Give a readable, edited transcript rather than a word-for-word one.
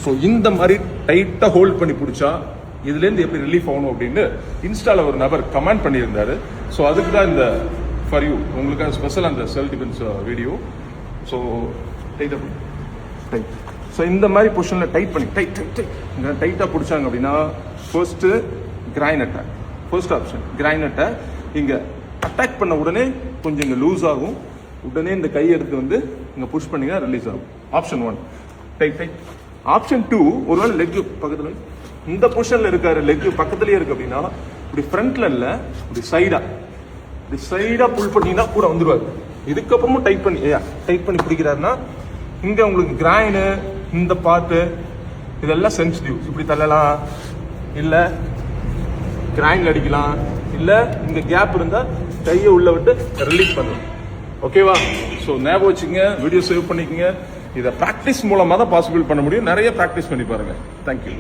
So இந்த மாதிரி டைட்டாக ஹோல்ட் பண்ணி பிடிச்சா இதுலேருந்து எப்படி ரிலீஃப் ஆகணும் அப்படின்னு இன்ஸ்டால ஒரு நபர் கமெண்ட் பண்ணியிருந்தாரு. ஸோ அதுக்கு தான் இந்த ஃபார் யூ உங்களுக்கு ஸ்பெஷல் அந்த self defence video. So tight so இந்த மாதிரி பொசிஷனில் டைட் பண்ணி டைட்டாக பிடிச்சாங்க அப்படின்னா first groin attack. First option groin attack. இங்கே அட்டாக் பண்ண உடனே கொஞ்சம் இங்கே லூஸ் ஆகும். உடனே இந்த கை எடுத்து வந்து இங்கே புஷ் பண்ணிங்கன்னா ரிலீஸ் ஆகும். Option 1 tight. ஆப்ஷன் 2 ஒருவேளை லெக் பக்கத்தில் இந்த பொசிஷனில் இருக்காரு, லெக் பக்கத்துலேயே இருக்கு அப்படின்னா இப்படி ஃப்ரண்ட்ல இல்லை, இப்படி சைடாக புல் பண்ணிங்கன்னா கூட வந்துடுவார். இதுக்கப்புறமும் டைட் பண்ணி பிடிக்கிறாருன்னா இங்கே உங்களுக்கு கிரைனு இந்த பார்ட்டு இதெல்லாம் சென்சிட்டிவ். இப்படி தள்ளலாம், இல்லை கிரைன்ல அடிக்கலாம், இல்லை இங்கே கேப் இருந்தால் கையை உள்ள விட்டு ரிலீஸ் பண்ணலாம். ஓகேவா? ஸோ ஞாபகம் வச்சுங்க, வீடியோ சேவ் பண்ணிக்கோங்க. இதை ப்ராக்டிஸ் மூலமாக தான் பாசிபிள் பண்ண முடியும். நிறைய ப்ராக்டிஸ் பண்ணி பாருங்க. தேங்க்யூ.